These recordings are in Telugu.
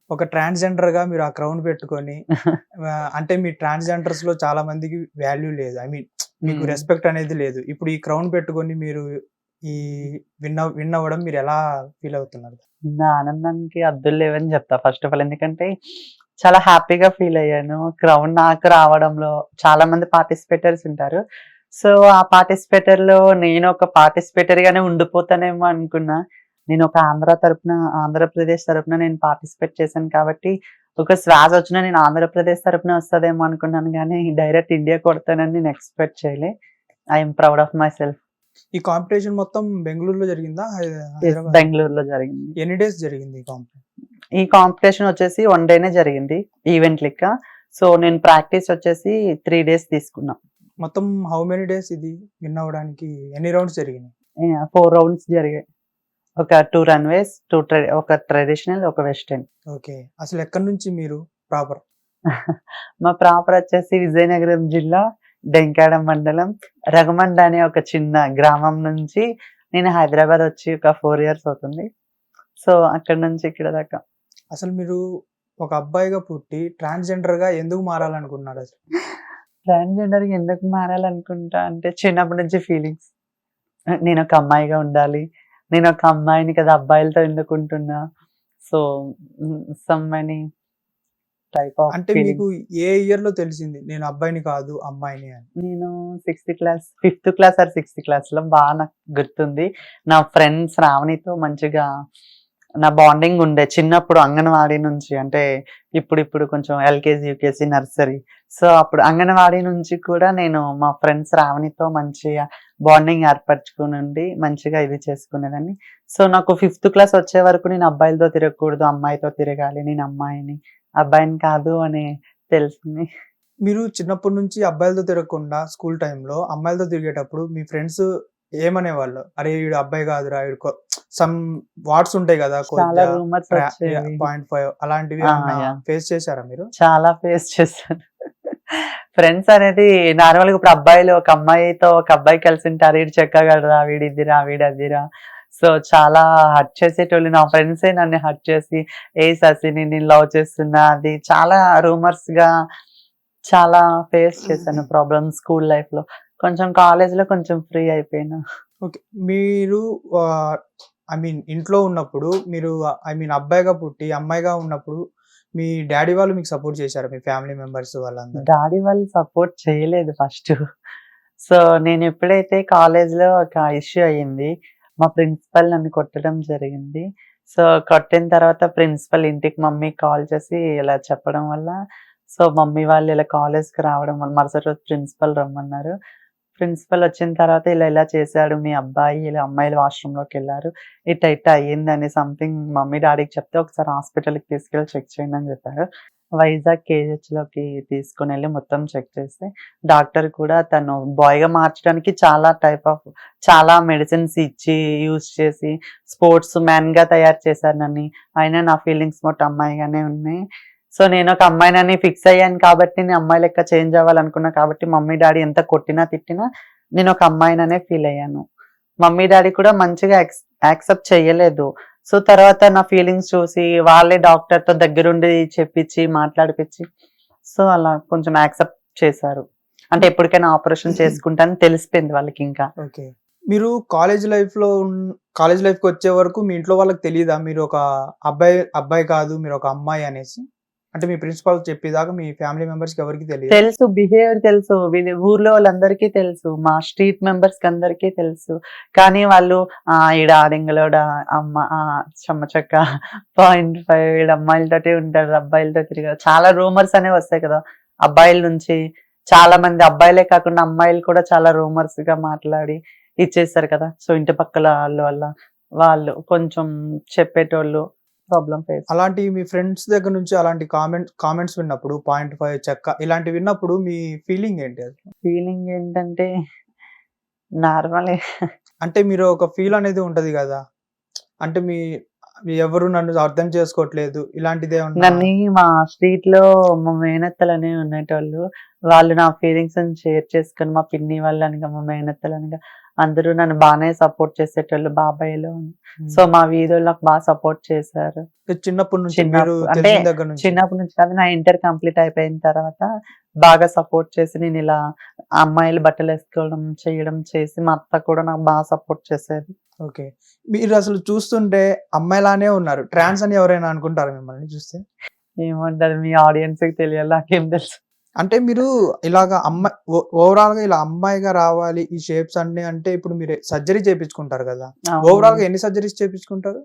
ఒక ట్రాన్స్‌జెండర్‌గా మీరు ఆ క్రౌన్ పెట్టుకొని అంటే మీ ట్రాన్స్‌జెండర్స్‌లో చాలా మందికి వాల్యూ లేదు. ఐ మీన్ మీకు హ్మ్. రెస్పెక్ట్ అనేది లేదు. ఇప్పుడు ఈ క్రౌన్ పెట్టుకొని మీరు ఈ విన్ అవ్వడం మీరెలా ఫీల్ అవుతున్నారు? నా ఆనందానికి హద్దులు లేవని చెప్తా ఫస్ట్ ఆఫ్ ఆల్. ఎందుకంటే చాలా హ్యాపీగా ఫీల్ అయ్యాను. క్రౌన్ నాకు రావడంలో చాలా మంది పార్టిసిపేటర్స్ ఉంటారు. సో, ఆ పార్టిసిపేటర్‌లో నేను ఒక పార్టిసిపేటర్‌గానే ఉండిపోతానేమో అనుకున్నా. నేను ఒక ఆంధ్రప్రదేశ్ తరపున నేను పార్టిసిపేట్ చేశాను కాబట్టి, ఒక శ్వాస వచ్చినా నేను ఆంధ్రప్రదేశ్ తరపున వస్తదేమో అనుకున్నాను గానీ, డైరెక్ట్ ఇండియా కొడతానని నేను ఎక్స్‌పెక్ట్ చేయలే. I am proud of my self. ఈ కాంపిటీషన్ మొత్తం బెంగుళూరులో జరిగిందా? యెస్. హైదరాబాద్ బెంగుళూరులో జరిగింది. ఎన్ని డేస్ జరిగింది ఈ కాంపిటీషన్? ఈ కాంపిటీషన్ వచ్చేసి 1 డేనే జరిగింది. ఈవెంట్ లెక్క. సో, నేను ప్రాక్టీస్ వచ్చేసి 3 డేస్ తీసుకున్నా. మొత్తం హౌ మెనీ డేస్ ఇది విన్ అవ్వడానికి ఎన్ని రౌండ్స్ జరిగినాయి? 4 రౌండ్స్ జరిగాయి. ఒక 2 రన్‌వేస్, ఒక ట్రెడిషనల్, ఒక వెస్టర్న్. ఓకే. అసలు ఎక్కడి నుంచి మీరు ప్రాపర్? మా ప్రాపర్ వచ్చేసి విజయనగరం జిల్లా, డెంకాడ మండలం, రగమండ అనే ఒక చిన్న గ్రామం నుంచి నేను హైదరాబాద్ వచ్చి ఒక 4 ఇయర్స్ అవుతుంది. సో, అక్కడి నుంచి ఇక్కడ దాకా. అసలు మీరు ఒక అబ్బాయిగా పుట్టి ట్రాన్స్‌జెండర్‌గా ఎందుకు మారాలనుకున్నారసలు? ట్రాన్స్‌జెండర్‌గా ఎందుకు మారాలనుకుంటా అంటే చిన్నప్పటి నుంచి ఫీలింగ్స్. నేనొక అమ్మాయిగా ఉండాలి. నేనొక అమ్మాయిని కదా! అబ్బాయిలతో ఎందుకుంటున్నా. So, some many type of అంటే మీకు ఫీలింగ్స్. ఏ ఇయర్‌లో తెలిసింది నేను అబ్బాయిని కాదు అమ్మాయిని అని? నేను ఫిఫ్త్ క్లాస్ ఆర్ సిక్స్త్ క్లాస్‌లో నాకు గుర్తుంది. నా ఫ్రెండ్ శ్రావణితో మంచిగా నా బాండింగ్ ఉండే. చిన్నప్పుడు అంగన్వాడీ నుంచి అంటే ఇప్పుడు కొంచెం ఎల్‌కేజీ, యూకేజీ, నర్సరీ. సో, అప్పుడు అంగన్వాడీ నుంచి కూడా నేను మా ఫ్రెండ్ శ్రావణితో మంచిగా బాండింగ్ ఏర్పరచుకొనుండి మంచిగా ఇది చేసుకునేదాన్ని. సో, నాకు ఫిఫ్త్ క్లాస్ వచ్చే వరకు నేను అబ్బాయిలతో తిరగకూడదు, అమ్మాయితో తిరగాలి. నేను అమ్మాయిని, అబ్బాయిని కాదు అని తెలిసింది. మీరు చిన్నప్పటి నుంచి అబ్బాయిలతో తిరగకుండా స్కూల్ టైమ్‌లో అమ్మాయిలతో తిరిగేటప్పుడు మీ ఫ్రెండ్స్ ఏమనేవాళ్ళు? "అరే! ఈడు అబ్బాయి కాదురా! ఈడు సమ్ వర్డ్స్ ఉంటాయి కదా! చాలా కొద్దిగా రూమర్స్ యాహ్! వచ్చేవి. 0.5 అలాంటివి ఆ! ఏమన్నా యాహ్! ఫేస్ చేసారా మీరు? చాలా ఫేస్ చేశాను. ఫ్రెండ్స్ అనేది నార్మల్‌గా ఇప్పుడు అబ్బాయిలు ఒక అమ్మాయితో ఒక అబ్బాయి కలిసుంటారు. ఈడు చెక్కగాడురా, వీడిదిరా, వీడదిరా. సో, చాలా హర్ట్ చేసేటోళ్ళు. నా ఫ్రెండ్సే నన్ను హర్ట్ చేసి, "ఏ శశి నేను లవ్ చేస్తున్నా" అది చాలా రూమర్స్‌గా చాలా ఫేస్ చేశాను ప్రాబ్లమ్స్ స్కూల్ లైఫ్‌లో. కొంచెం కాలేజ్‌లో కొంచెం ఫ్రీ అయిపోయినా. ఓకే. మీరు ఆహ్, ఐ మీన్ ఇంట్లో ఉన్నప్పుడు మీరు ఐ మీన్ అబ్బాయిగా పుట్టి, అమ్మాయిగా ఉన్నప్పుడు మీ డ్యాడీ వాళ్ళు మీకు సపోర్ట్ చేసారా? మీ ఫ్యామిలీ మెంబర్స్ వాళ్ళందరూ? డాడీ వాళ్ళు సపోర్ట్ చేయలేదు ఫస్టు. సో, నేనెప్పుడైతే కాలేజ్‌లో ఒక ఇష్యూ అయింది. మా ప్రిన్సిపల్ నన్ను కొట్టడం జరిగింది. సో, కొట్టిన తర్వాత ప్రిన్సిపల్ ఇంటికి మమ్మీకి కాల్ చేసి ఇలా చెప్పడం వల్ల, సో, మమ్మీ వాళ్ళు ఇలా కాలేజ్‌కి రావడం వల్ల మరుసటి రోజు ప్రిన్సిపల్ రమ్మన్నారు. ప్రిన్సిపల్ వచ్చిన తర్వాత ఇలా చేశాడు మీ అబ్బాయి, ఇలా అమ్మాయిలు వాష్‌రూమ్‌లోకెళ్లారు. ఇట్ట అయ్యిందని సంథింగ్ మమ్మీ డాడీకి చెప్తే ఒకసారి హాస్పిటల్‌కి తీసుకెళ్ళి చెక్ చేయండి అని చెప్పారు. వైజాగ్ కేజీహెచ్‌లోకి తీసుకొనెళ్ళి మొత్తం చెక్ చేస్తే, డాక్టర్ కూడా తను బాయ్‌గా మార్చడానికి చాలా మెడిసిన్స్ ఇచ్చి, యూజ్ చేసి, స్పోర్ట్స్ మ్యాన్‌గా తయారు చేశారు నన్ని. అయినా నా ఫీలింగ్స్ మొత్తం అమ్మాయిగానే ఉన్నాయి. సో, నేనొక అమ్మాయినని ఫిక్స్ అయ్యాను కాబట్టి, నేను అమ్మాయి లెక్క చేంజ్ అవ్వాలనుకున్నా కాబట్టి, మమ్మీ, డాడీ ఎంత కొట్టినా, తిట్టినా నేనొక అమ్మాయిననే ఫీల్ అయ్యాను. మమ్మీ, డాడీ కూడా మంచిగా యాక్సెప్ట్ చెయ్యలేదు. సో, తర్వాత నా ఫీలింగ్స్ చూసి వాళ్ళే డాక్టర్‌తో దగ్గరుండి చెప్పించి, మాట్లాడిపిచ్చి సో, అలా కొంచెం యాక్సెప్ట్ చేశారు. అంటే హ్మ్. ఎప్పటికైనా ఆపరేషన్ చేసుకుంటా అని తెలిసిపోయింది వాళ్ళకింకా. ఓకే. మీరు కాలేజ్ లైఫ్‌కొచ్చే వరకు మీ ఇంట్లో వాళ్ళకి తెలీదా? మీరు ఒక అబ్బాయి కాదు మీరొక అమ్మాయి అనేసి? అంటే మీ ప్రిన్సిపల్ చెప్పేదాకా మీ ఫ్యామిలీ మెంబర్స్‌కి ఎవరికీ తెలీదా? తెలుసు. బిహేవియర్ తెలుసు. ఊర్లో వాళ్ళందరికీ తెలుసు. మా స్ట్రీట్ మెంబర్స్‌కి అందరికీ తెలుసు. కానీ వాళ్ళు ఈడు ఆడింగలోడా చెమ్మచక్క 0.5 ఈడు అమ్మాయిలతోటే ఉంటాడు. అబ్బాయిలతో తిరగడు. చాలా రూమర్స్ అనేవి వస్తాయి కదా! అబ్బాయిల నుంచి. చాలా మంది అబ్బాయిలే కాకుండా అమ్మాయిలు కూడా చాలా రూమర్స్‌గా మాట్లాడి ఇచ్చేస్తారు కదా! సో, ఇంటి పక్కల ఆళ్ళు వల్ల వాళ్ళు కొంచెం చెప్పేటోళ్ళు. Problem face. అలాంటి మీ ఫ్రెండ్స్ దగ్గర నుంచి అలాంటి కామెంట్స్ విన్నప్పుడు 0.5 చెక్క ఇలాంటివి విన్నప్పుడు మీ ఫీలింగ్ ఏంటి అసలు? ఫీలింగ్ ఏంటంటే నార్మలే. అంటే మీరు ఒక ఫీల్ అనేది ఉంటది గదా! అంటే ఎవరు నన్ను అర్థం చేసుకోవట్లేదు ఇలాంటిదేమన్నా? నన్ని మా స్ట్రీట్‌లో మా మేనత్తలని ఉండేటోళ్ళు. వాళ్ళు నా ఫీలింగ్స్‌ని షేర్ చేసుకొని మా పిన్ని వాళ్ళనగా, మా మేనత్తలనగా అందరూ నన్ను బాగానే సపోర్ట్ చేసేటోళ్ళు బాబాయ్లు. సో మా వీధిలో నాకు బాగా సపోర్ట్ చేశారు. చిన్నప్పటి నుంచి మీరు అంటే తెలిసిన దగ్గర నుంచి చిన్నప్పటి నుంచి కాదు, నా ఇంటర్ కంప్లీట్ అయిపోయిన తర్వాత బాగా సపోర్ట్ చేసి నేను ఇలా అమ్మాయిలు బట్టలు వేసుకోవడం చేయడం చేసి మా అత్త కూడా నాకు బాగా సపోర్ట్ చేసేది. ఓకే. మీరు అసలు చూస్తుంటే అమ్మాయిలానే ఉన్నారు. ట్రాన్స్ అని ఎవరైనా అనుకుంటారా మిమ్మల్ని చూస్తే? ఏమంటారు మీ ఆడియన్స్ కి తెలియాలి, నాకేం తెలుసు. అంటే మీరు ఇలాగా ఓవరాల్ గా ఇలా అమ్మాయిగా రావాలి ఈ షేప్స్ అన్ని అంటే ఇప్పుడు మీరు సర్జరీ చేపించుకుంటారు కదా, ఓవరాల్ గా ఎన్ని సర్జరీస్ చేపించుకుంటారు?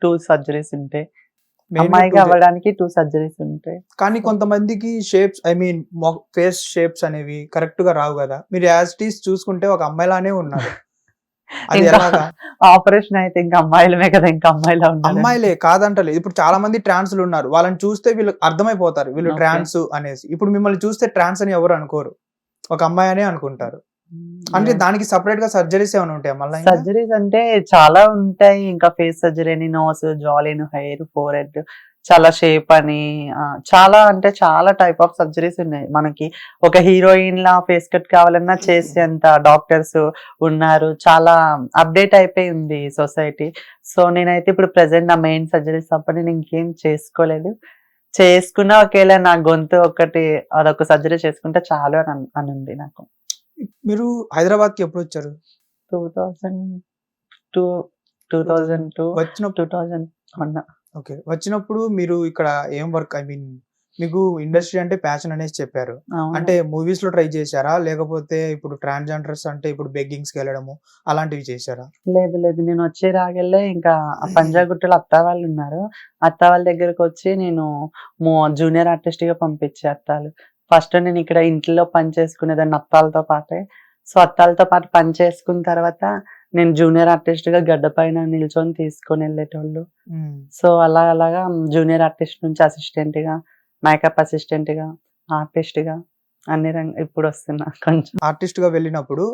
టూ సర్జరీస్ ఉంటాయి. Main గా అమ్మాయిగా 2 అవ్వడానికి 2 సర్జరీస్ ఉంటాయి. కానీ కొంతమందికి shapes I mean face shapes అనేవి కరెక్ట్ గా రావు కదా, మీరు యాజ్ ఇట్ ఈస్ చూసుకుంటే ఒక అమ్మాయిలానే ఉన్నారు. అది ఇంకా ఎలాగా? ఆపరేషన్ అయితే ఇంకా అమ్మాయిలమే కదా, ఇంకా అమ్మాయిలా ఉండాలి. అమ్మాయిలే కాదంటలేదు. ఇప్పుడు చాలా మంది ట్రాన్స్లు ఉన్నారు. వాళ్ళని చూస్తే వీళ్ళకి అర్థమైపోతారు వీళ్ళు Okay. ట్రాన్స్ అనేసి. ఇప్పుడు మిమ్మల్ని చూస్తే ట్రాన్స్ అని ఎవరు అనుకోరు, ఒక అమ్మాయి అనే అనుకుంటారు. అంటే దానికి సపరేట్ గా సర్జరీస్ ఏమైనా ఉంటాయా మళ్ళీ? సర్జరీస్ అంటే చాలా ఉంటాయి. ఇంకా ఫేస్ సర్జరీ అని, నోస్, జాలిన్, హెయిర్, ఫోర్ హెడ్, చాలా షేప్ అని, చాలా అంటే చాలా టైప్ ఆఫ్ సర్జరీస్ ఉన్నాయి. మనకి ఒక హీరోయిన్ లా ఫేస్ కట్ కావాలన్నా చేసేంత డాక్టర్స్ ఉన్నారు. చాలా అప్డేట్ అయిపోయి ఉంది సొసైటీ. సో నేనైతే ఇప్పుడు ప్రెసెంట్ నా మెయిన్ సర్జరీస్ తప్ప నేను ఇంకేం చేసుకోలేదు. చేసుకున్నా ఒకవేళ నా గొంతు ఒకటి అదొక సర్జరీ చేసుకుంటే చాలు అని ఉంది నాకు. మీరు హైదరాబాద్ కి ఎప్పుడు వచ్చారు? 2002 వచ్చినప్పుడు 2001. ఓకే. వచ్చినప్పుడు మీరు ఇక్కడ ఏం వర్క్ ఐ మీన్ మీకు ఇండస్ట్రీ అంటే ప్యాషన్ అనేసి చెప్పారు. అంటే మూవీస్ లో ట్రై చేశారా, లేకపోతే ఇప్పుడు ట్రాన్స్జెండర్స్ అంటే ఇప్పుడు బెగ్గింగ్స్ కి వెళ్ళడము అలాంటివి చేశారా? లేదు లేదు, నేను వచ్చే రాగల్లే ఇంకా పంజాగుట్టలో అత్త వాళ్ళు ఉన్నారు. అత్త వాళ్ళ దగ్గరకు వచ్చి నేను జూనియర్ ఆర్టిస్ట్ గా పంపించే అత్తాలు. ఫస్ట్ నేను ఇక్కడ ఇంట్లో పని చేసుకునేదాన్ని అత్తాలతో పాటే. సో అత్తాలతో పాటు పని చేసుకున్న తర్వాత నేను జూనియర్ ఆర్టిస్ట్ గా గడ్డ పైన నిల్చొని తీసుకొని వెళ్ళేటోళ్ళు. సో అలాగా జూనియర్ ఆర్టిస్ట్ నుంచి అసిస్టెంట్ గా, మేకప్ అసిస్టెంట్ గా, ఆర్టిస్ట్ గా అన్ని ఇప్పుడు వస్తున్నా కొంచెం. ఆర్టిస్ట్ గా వెళ్ళినప్పుడు